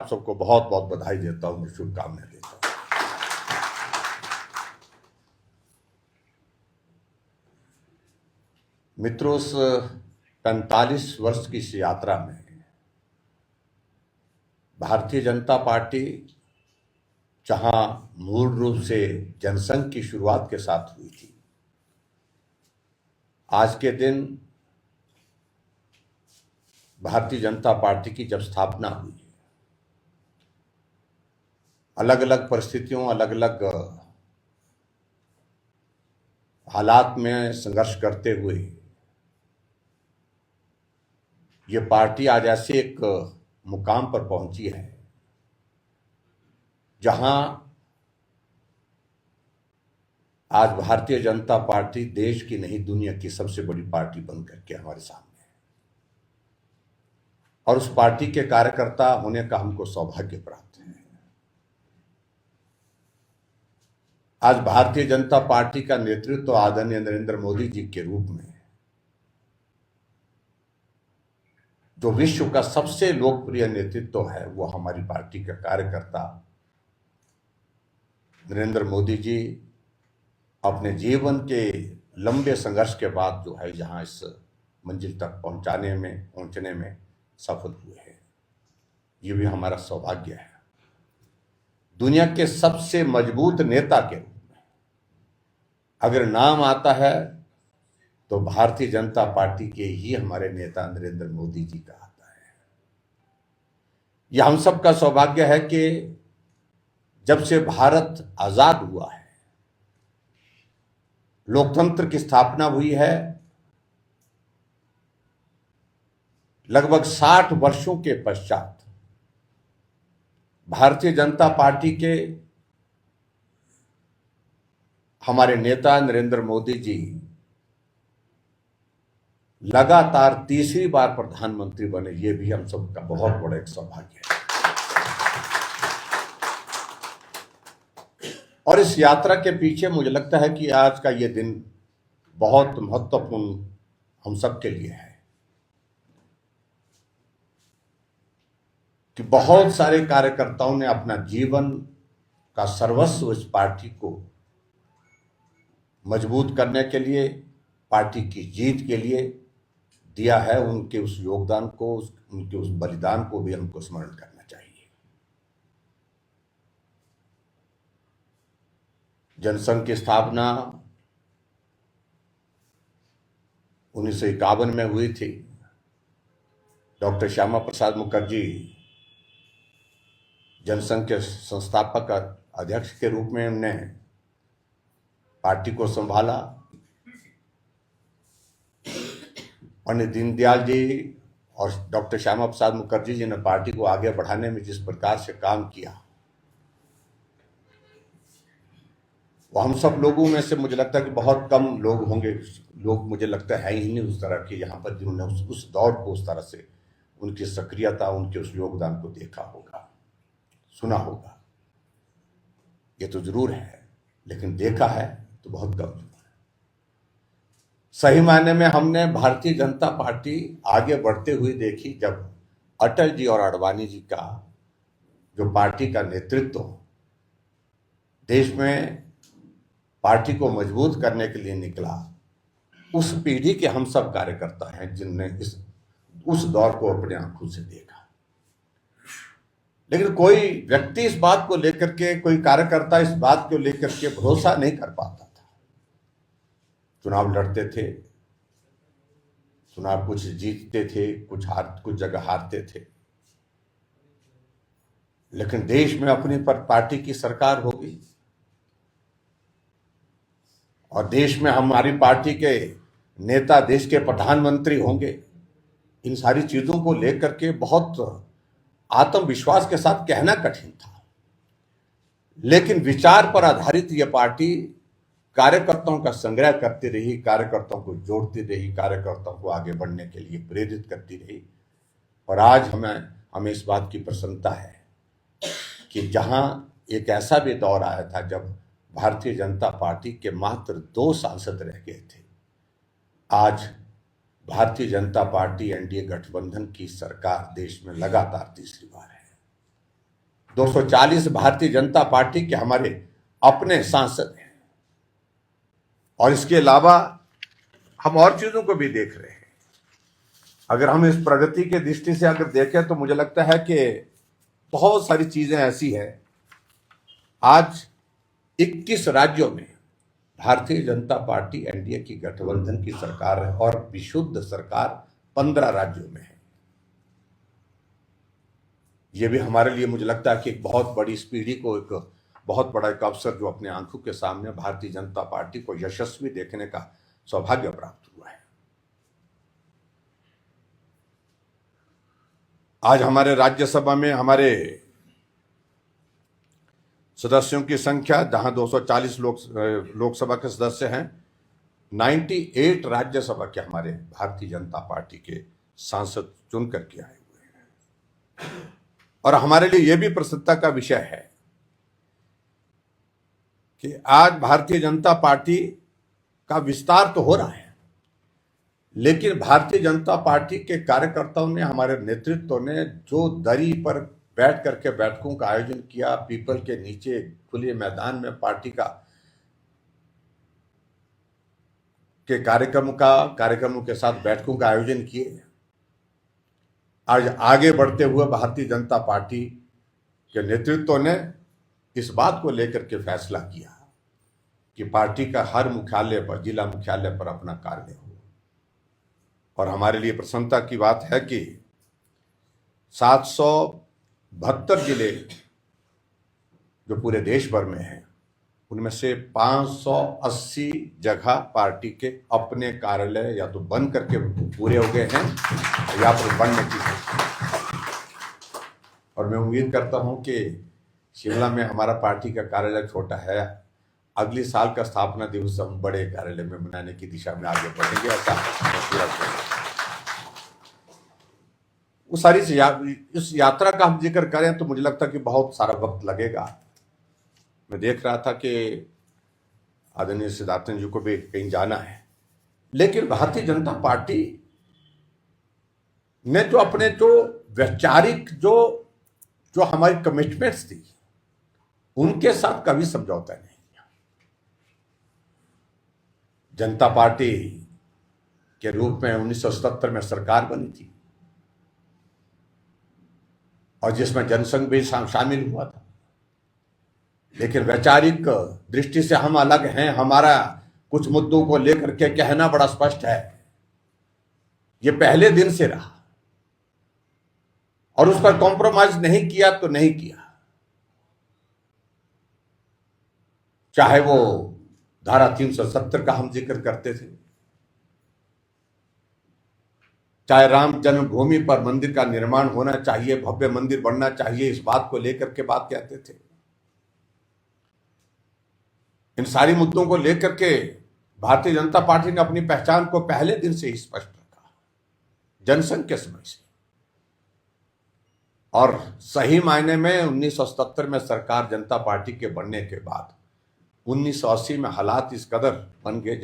आप सबको बहुत बहुत बधाई देता हूं, शुभकामनाएं देता हूं। मित्रों, इस 45 वर्ष की इस यात्रा में भारतीय जनता पार्टी जहां मूल रूप से जनसंघ की शुरुआत के साथ हुई थी, आज के दिन भारतीय जनता पार्टी की जब स्थापना हुई, अलग अलग परिस्थितियों, अलग अलग हालात में संघर्ष करते हुए ये पार्टी आज ऐसे एक मुकाम पर पहुंची है जहां आज भारतीय जनता पार्टी देश की नहीं, दुनिया की सबसे बड़ी पार्टी बनकर के हमारे सामने है। और उस पार्टी के कार्यकर्ता होने का हमको सौभाग्य प्राप्त है। आज भारतीय जनता पार्टी का नेतृत्व आदरणीय नरेंद्र मोदी जी के रूप में, जो विश्व का सबसे लोकप्रिय नेतृत्व है, वो हमारी पार्टी का कार्यकर्ता नरेंद्र मोदी जी अपने जीवन के लंबे संघर्ष के बाद जो है जहां इस मंजिल तक पहुंचने में सफल हुए हैं, ये भी हमारा सौभाग्य है। दुनिया के सबसे मजबूत नेता के रूप में अगर नाम आता है तो भारतीय जनता पार्टी के ही हमारे नेता नरेंद्र मोदी जी का आता है। यह हम सबका सौभाग्य है कि जब से भारत आजाद हुआ है, लोकतंत्र की स्थापना हुई है, लगभग 60 वर्षों के पश्चात भारतीय जनता पार्टी के हमारे नेता नरेंद्र मोदी जी लगातार तीसरी बार प्रधानमंत्री बने। ये भी हम सबका बहुत बड़ा एक सौभाग्य है। और इस यात्रा के पीछे मुझे लगता है कि आज का ये दिन बहुत महत्वपूर्ण हम सबके लिए है कि बहुत सारे कार्यकर्ताओं ने अपना जीवन का सर्वस्व इस पार्टी को मजबूत करने के लिए, पार्टी की जीत के लिए दिया है। उनके उस योगदान को, उनके उस बलिदान को भी हमको स्मरण करना चाहिए। जनसंघ की स्थापना 1951 में हुई थी। डॉक्टर श्यामा प्रसाद मुखर्जी जनसंघ के संस्थापक अध्यक्ष के रूप में उन्होंने पार्टी को संभाला। पंडित दीनदयाल जी और डॉक्टर श्यामा प्रसाद मुखर्जी जी ने पार्टी को आगे बढ़ाने में जिस प्रकार से काम किया, वो हम सब लोगों में से मुझे लगता है कि बहुत कम लोग होंगे, लोग मुझे लगता है ही नहीं उस तरह के यहाँ पर जिन्होंने उस दौर को उस तरह से, उनकी सक्रियता, उनके उस योगदान को देखा होगा, सुना होगा। ये तो जरूर है, लेकिन देखा है तो बहुत कम। सही मायने में हमने भारतीय जनता पार्टी आगे बढ़ते हुए देखी जब अटल जी और आडवाणी जी का जो पार्टी का नेतृत्व देश में पार्टी को मजबूत करने के लिए निकला। उस पीढ़ी के हम सब कार्यकर्ता हैं जिनने उस दौर को अपने आंखों से देखा। लेकिन कोई व्यक्ति इस बात को लेकर के, कोई कार्यकर्ता इस बात को लेकर के भरोसा नहीं कर पाता था। चुनाव लड़ते थे, चुनाव कुछ जीतते थे, कुछ जगह हारते थे, लेकिन देश में अपनी पार्टी की सरकार होगी और देश में हमारी पार्टी के नेता देश के प्रधानमंत्री होंगे। इन सारी चीजों को लेकर के बहुत आत्मविश्वास के साथ कहना कठिन था, लेकिन विचार पर आधारित यह पार्टी कार्यकर्ताओं का संग्रह करती रही, कार्यकर्ताओं को जोड़ती रही, कार्यकर्ताओं को आगे बढ़ने के लिए प्रेरित करती रही। और आज हमें इस बात की प्रसन्नता है कि जहां एक ऐसा भी दौर आया था जब भारतीय जनता पार्टी के मात्र 2 सांसद रह गए थे, आज भारतीय जनता पार्टी एनडीए गठबंधन की सरकार देश में लगातार तीसरी बार है। 240 भारतीय जनता पार्टी के हमारे अपने सांसद हैं, और इसके अलावा हम और चीजों को भी देख रहे हैं। अगर हम इस प्रगति के दृष्टि से अगर देखें तो मुझे लगता है कि बहुत सारी चीजें ऐसी हैं। आज 21 राज्यों में भारतीय जनता पार्टी एनडीए की गठबंधन की सरकार है, और विशुद्ध सरकार 15 राज्यों में है। यह भी हमारे लिए मुझे लगता है कि एक बहुत बड़ी, इस पीढ़ी को एक बहुत बड़ा एक अवसर जो अपने आंखों के सामने भारतीय जनता पार्टी को यशस्वी देखने का सौभाग्य प्राप्त हुआ है। आज हमारे राज्यसभा में हमारे सदस्यों की संख्या, जहां 240 लोकसभा के सदस्य हैं, 98 राज्यसभा के हमारे भारतीय जनता पार्टी के सांसद चुन करके आए हुए हैं। और हमारे लिए यह भी प्रसन्नता का विषय है कि आज भारतीय जनता पार्टी का विस्तार तो हो रहा है, लेकिन भारतीय जनता पार्टी के कार्यकर्ताओं ने, हमारे नेतृत्व ने जो दरी पर बैठ करके बैठकों का आयोजन किया, पीपल के नीचे खुले मैदान में पार्टी के कार्यक्रमों के साथ बैठकों का आयोजन किए। आज आगे बढ़ते हुए भारतीय जनता पार्टी के नेतृत्व ने इस बात को लेकर के फैसला किया कि पार्टी का हर मुख्यालय पर, जिला मुख्यालय पर अपना कार्यालय हो। और हमारे लिए प्रसन्नता की बात है कि 772 जिले जो पूरे देश भर में हैं, उनमें से 580 जगह पार्टी के अपने कार्यालय या तो बन करके पूरे हो गए हैं या फिर बनने की है। और मैं उम्मीद करता हूं कि शिमला में हमारा पार्टी का कार्यालय छोटा है, अगले साल का स्थापना दिवस हम बड़े कार्यालय में मनाने की दिशा में आगे बढ़ेंगे। ऐसा पूरा वो सारी इस यात्रा का हम जिक्र करें तो मुझे लगता है कि बहुत सारा वक्त लगेगा। मैं देख रहा था कि आदरणीय सिद्धार्थन जी को भी कहीं जाना है, लेकिन भारतीय जनता पार्टी ने जो अपने जो वैचारिक जो हमारी कमिटमेंट्स थी, उनके साथ कभी समझौता नहीं किया। जनता पार्टी के रूप में 1977 में सरकार बनी थी, और जिसमें जनसंघ भी शामिल हुआ था, लेकिन वैचारिक दृष्टि से हम अलग हैं। हमारा कुछ मुद्दों को लेकर के कहना बड़ा स्पष्ट है, ये पहले दिन से रहा, और उस पर कॉम्प्रोमाइज नहीं किया तो नहीं किया। चाहे वो धारा 370 का हम जिक्र करते थे, चाहे राम जन्मभूमि पर मंदिर का निर्माण होना चाहिए, भव्य मंदिर बनना चाहिए, इस बात को लेकर के बात कहते थे। इन सारी मुद्दों को लेकर के भारतीय जनता पार्टी ने अपनी पहचान को पहले दिन से ही स्पष्ट रखा, जनसंघ के समय से। और सही मायने में 1977 में सरकार जनता पार्टी के बनने के बाद 1980 में हालात इस कदर बन गए,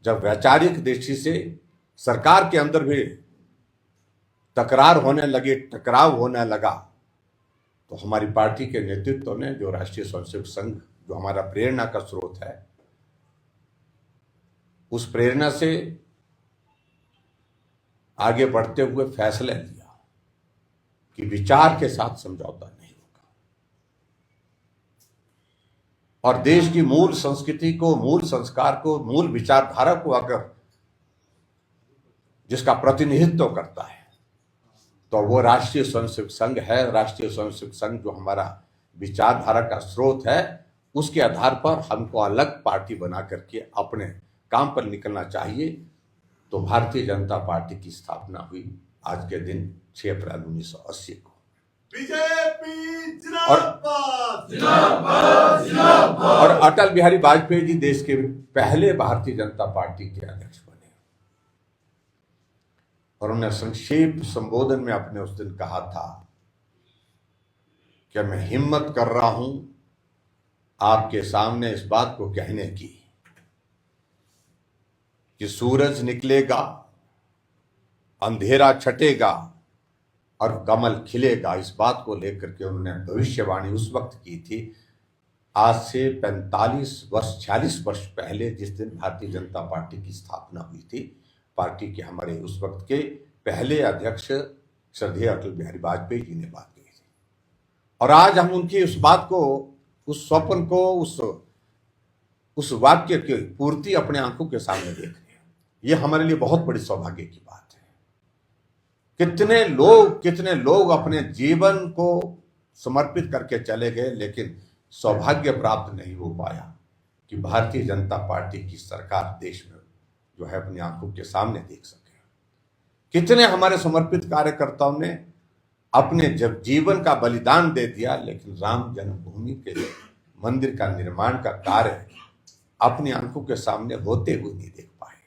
जब वैचारिक दृष्टि से सरकार के अंदर भी टकराव होने लगा, तो हमारी पार्टी के नेतृत्व ने, जो राष्ट्रीय स्वयंसेवक संघ जो हमारा प्रेरणा का स्रोत है, उस प्रेरणा से आगे बढ़ते हुए फैसला लिया कि विचार के साथ समझौता नहीं होगा, और देश की मूल संस्कृति को, मूल संस्कार को, मूल विचारधारा को अगर जिसका प्रतिनिधित्व करता है तो वो राष्ट्रीय स्वयंसेवक संघ है। राष्ट्रीय स्वयंसेवक संघ जो हमारा विचारधारा का स्रोत है, उसके आधार पर हमको अलग पार्टी बना करके अपने काम पर निकलना चाहिए। तो भारतीय जनता पार्टी की स्थापना हुई आज के दिन 6 अप्रैल 1980 को। बीजेपी और अटल बिहारी वाजपेयी जी देश के पहले भारतीय जनता पार्टी के अध्यक्ष बने, और उन्होंने संक्षेप संबोधन में अपने उस दिन कहा था कि मैं हिम्मत कर रहा हूं आपके सामने इस बात को कहने की कि सूरज निकलेगा, अंधेरा छटेगा, और कमल खिलेगा, इस बात को लेकर के उन्होंने भविष्यवाणी उस वक्त की थी, आज से 46 वर्ष पहले, जिस दिन भारतीय जनता पार्टी की स्थापना हुई थी। पार्टी के हमारे उस वक्त के पहले अध्यक्ष श्रद्धेय अटल बिहारी वाजपेयी जी ने बात कही थी, और आज हम उनकी उस बात को, उस स्वप्न को, उस वाक्य की पूर्ति अपने आंखों के सामने देख रहे हैं। ये हमारे लिए बहुत बड़ी सौभाग्य की बात है। कितने लोग अपने जीवन को समर्पित करके चले गए, लेकिन सौभाग्य प्राप्त नहीं हो पाया कि भारतीय जनता पार्टी की सरकार देश में जो है अपनी आंखों के सामने देख सके। कितने हमारे समर्पित कार्यकर्ताओं ने अपने जब जीवन का बलिदान दे दिया, लेकिन राम जन्मभूमि के मंदिर का निर्माण का कार्य अपनी आंखों के सामने होते हुए नहीं देख पाए।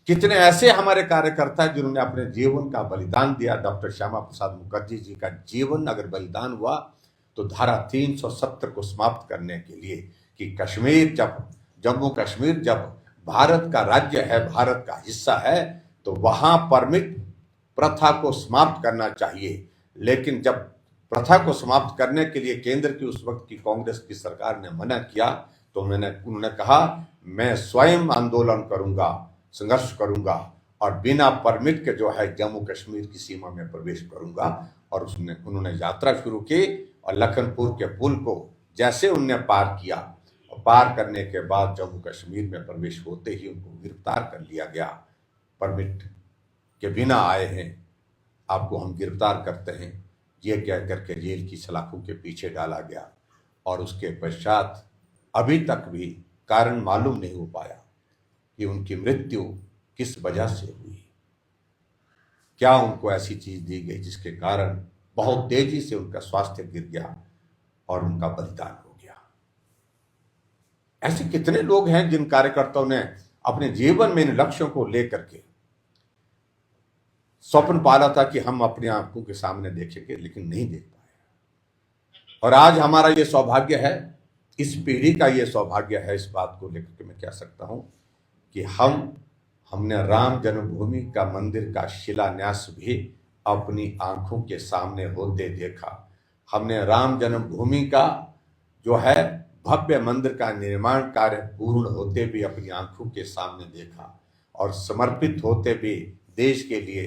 कितने ऐसे हमारे कार्यकर्ता जिन्होंने अपने जीवन का बलिदान दिया। डॉक्टर श्यामा प्रसाद मुखर्जी जी का जीवन अगर बलिदान हुआ तो धारा 370 को समाप्त करने के लिए, कि कश्मीर जम्मू कश्मीर जब भारत का राज्य है, भारत का हिस्सा है, तो वहां परमिट प्रथा को समाप्त करना चाहिए। लेकिन जब प्रथा को समाप्त करने के लिए केंद्र की उस वक्त की कांग्रेस की सरकार ने मना किया, तो उन्होंने कहा मैं स्वयं आंदोलन करूंगा, संघर्ष करूंगा और बिना परमिट के जो है जम्मू कश्मीर की सीमा में प्रवेश करूंगा। और उन्होंने यात्रा शुरू की, और लखनपुर के पुल को जैसे उनने पार किया, और पार करने के बाद जम्मू कश्मीर में प्रवेश होते ही उनको गिरफ्तार कर लिया गया। परमिट के बिना आए हैं, आपको हम गिरफ्तार करते हैं, ये कह करके जेल की सलाखों के पीछे डाला गया। और उसके पश्चात अभी तक भी कारण मालूम नहीं हो पाया कि उनकी मृत्यु किस वजह से हुई। क्या उनको ऐसी चीज दी गई जिसके कारण बहुत तेजी से उनका स्वास्थ्य गिर गया और उनका बलिदान हो गया। ऐसे कितने लोग हैं जिन कार्यकर्ताओं ने अपने जीवन में इन लक्ष्यों को लेकर के स्वप्न पाला था कि हम अपनी आंखों के सामने देखेंगे, लेकिन नहीं देख पाए। और आज हमारा ये सौभाग्य है, इस पीढ़ी का ये सौभाग्य है, इस बात को लेकर के मैं कह सकता हूं कि हमने राम जन्मभूमि का मंदिर का शिलान्यास भी अपनी आंखों के सामने होते देखा। हमने राम जन्मभूमि का जो है भव्य मंदिर का निर्माण कार्य पूर्ण होते भी अपनी आंखों के सामने देखा, और समर्पित होते भी देश के लिए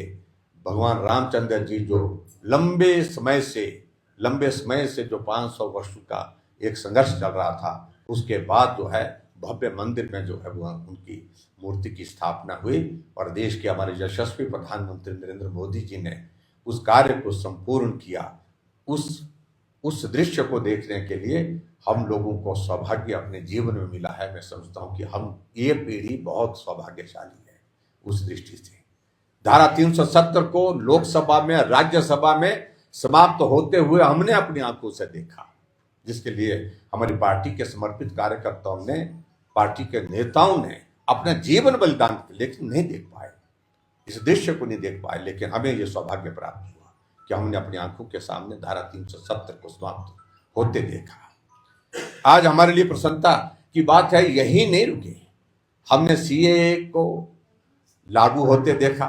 भगवान रामचंद्र जी जो लंबे समय से जो 500 वर्षों का एक संघर्ष चल रहा था, उसके बाद जो है भव्य मंदिर में जो है वो उनकी मूर्ति की स्थापना हुई। और देश के हमारे यशस्वी प्रधानमंत्री नरेंद्र मोदी जी ने उस कार्य को संपूर्ण किया। उस दृश्य को देखने के लिए हम लोगों को सौभाग्य अपने जीवन में मिला है। मैं समझता हूं कि ये पीढ़ी बहुत सौभाग्यशाली है। उस दृष्टि से धारा 370 को लोकसभा में, राज्यसभा में समाप्त होते हुए हमने अपनी आंखों से देखा, जिसके लिए हमारी पार्टी के समर्पित कार्यकर्ताओं ने, पार्टी के नेताओं ने अपना जीवन बलिदान किया, लेकिन नहीं देख पाए, इस दृश्य को नहीं देख पाए। लेकिन हमें यह सौभाग्य प्राप्त हुआ कि हमने अपनी आंखों के सामने धारा 370 को समाप्त होते देखा। आज हमारे लिए प्रसन्नता की बात है, यही नहीं रुके, हमने सीएए को लागू होते देखा,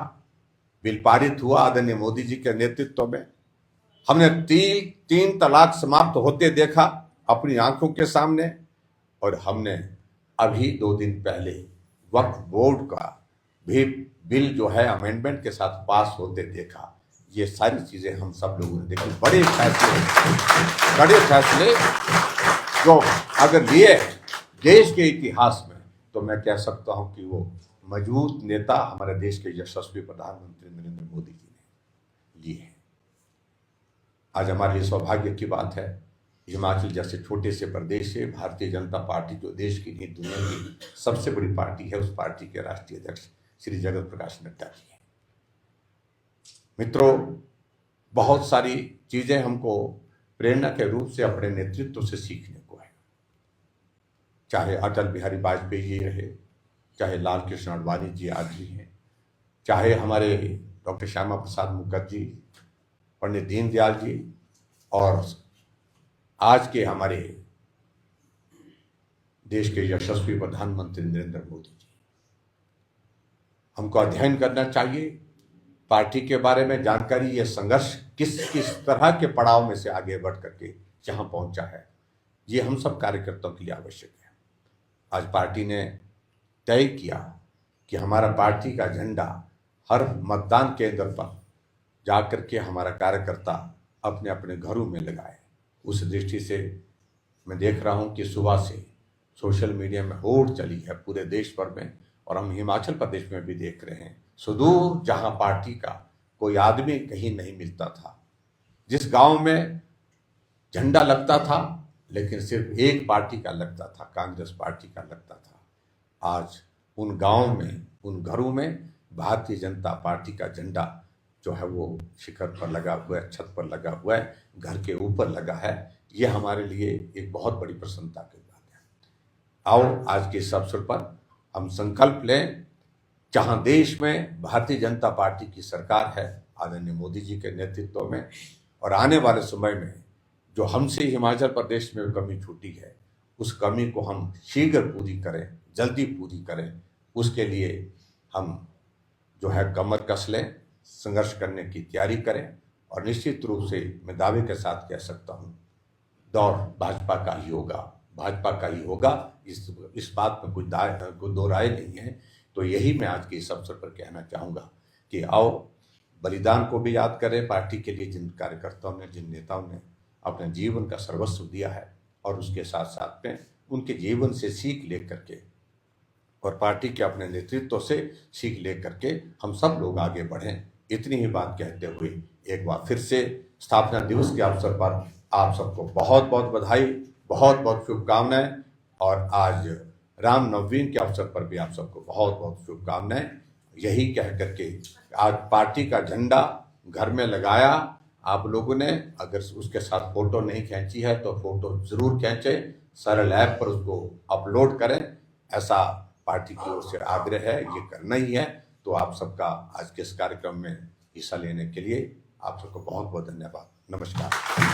बिल पारित हुआ आदरणीय मोदी जी के नेतृत्व में। हमने तीन तलाक समाप्त होते देखा अपनी आंखों के सामने, और हमने अभी 2 दिन पहले वक्फ बोर्ड का भी बिल जो है अमेंडमेंट के साथ पास होते देखा। ये सारी चीजें हम सब लोगों ने देखी। बड़े फैसले जो अगर लिए देश के इतिहास में, तो मैं कह सकता हूं कि वो मजबूत नेता हमारे देश के यशस्वी प्रधानमंत्री नरेंद्र मोदी जी ने लिए हैं। आज हमारे लिए सौभाग्य की बात है, हिमाचल जैसे छोटे से प्रदेश से भारतीय जनता पार्टी जो देश की नहीं दुनिया की सबसे बड़ी पार्टी है, उस पार्टी के राष्ट्रीय अध्यक्ष श्री जगत प्रकाश नड्डा जी हैं। मित्रों, बहुत सारी चीजें हमको प्रेरणा के रूप से अपने नेतृत्व से सीखने को है। चाहे अटल बिहारी वाजपेयी जी रहे, चाहे लाल कृष्ण आडवाणी जी आज भी हैं, चाहे हमारे डॉक्टर श्यामा प्रसाद मुखर्जी, पंडित दीनदयाल जी, और आज के हमारे देश के यशस्वी प्रधानमंत्री नरेंद्र मोदी जी। हमको अध्ययन करना चाहिए पार्टी के बारे में जानकारी, ये संघर्ष किस किस तरह के पड़ाव में से आगे बढ़ करके जहां पहुंचा है, ये हम सब कार्यकर्ताओं के लिए आवश्यक है। आज पार्टी ने तय किया कि हमारा पार्टी का झंडा हर मतदान केंद्र पर जाकर के हमारा कार्यकर्ता अपने अपने घरों में लगाए। उस दृष्टि से मैं देख रहा हूं कि सुबह से सोशल मीडिया में होड़ चली है पूरे देश भर में, और हम हिमाचल प्रदेश में भी देख रहे हैं। सुदूर जहां पार्टी का कोई आदमी कहीं नहीं मिलता था, जिस गांव में झंडा लगता था लेकिन सिर्फ एक पार्टी का लगता था, कांग्रेस पार्टी का लगता था, आज उन गांवों में, उन घरों में भारतीय जनता पार्टी का झंडा जो है वो शिखर पर लगा हुआ है, छत पर लगा हुआ है, घर के ऊपर लगा है। ये हमारे लिए एक बहुत बड़ी प्रसन्नता की बात है। आओ आज के इस अवसर पर हम संकल्प लें, जहां देश में भारतीय जनता पार्टी की सरकार है आदरणीय मोदी जी के नेतृत्व में, और आने वाले समय में जो हमसे हिमाचल प्रदेश में कमी छूटी है, उस कमी को हम शीघ्र पूरी करें, जल्दी पूरी करें। उसके लिए हम जो है कमर कस लें, संघर्ष करने की तैयारी करें, और निश्चित रूप से मैं दावे के साथ कह सकता हूं, दौर भाजपा का ही होगा, भाजपा का ही होगा। इस बात में कोई दो राय नहीं है। तो यही मैं आज के इस अवसर पर कहना चाहूँगा कि आओ बलिदान को भी याद करें, पार्टी के लिए जिन कार्यकर्ताओं ने, जिन नेताओं ने अपने जीवन का सर्वस्व दिया है, और उसके साथ साथ में उनके जीवन से सीख ले करके और पार्टी के अपने नेतृत्व से सीख ले करके हम सब लोग आगे बढ़ें। इतनी ही बात कहते हुए एक बार फिर से स्थापना दिवस के अवसर पर आप सबको बहुत बहुत बधाई, बहुत बहुत शुभकामनाएं, और आज रामनवमी के अवसर पर भी आप सबको बहुत बहुत शुभकामनाएं। यही कह करके आज पार्टी का झंडा घर में लगाया आप लोगों ने, अगर उसके साथ फोटो नहीं खींची है तो फोटो जरूर खींचें, सरल ऐप पर उसको अपलोड करें, ऐसा पार्टी की ओर से आग्रह है, ये करना ही है। तो आप सबका आज के इस कार्यक्रम में हिस्सा लेने के लिए आप सबको बहुत बहुत धन्यवाद। नमस्कार।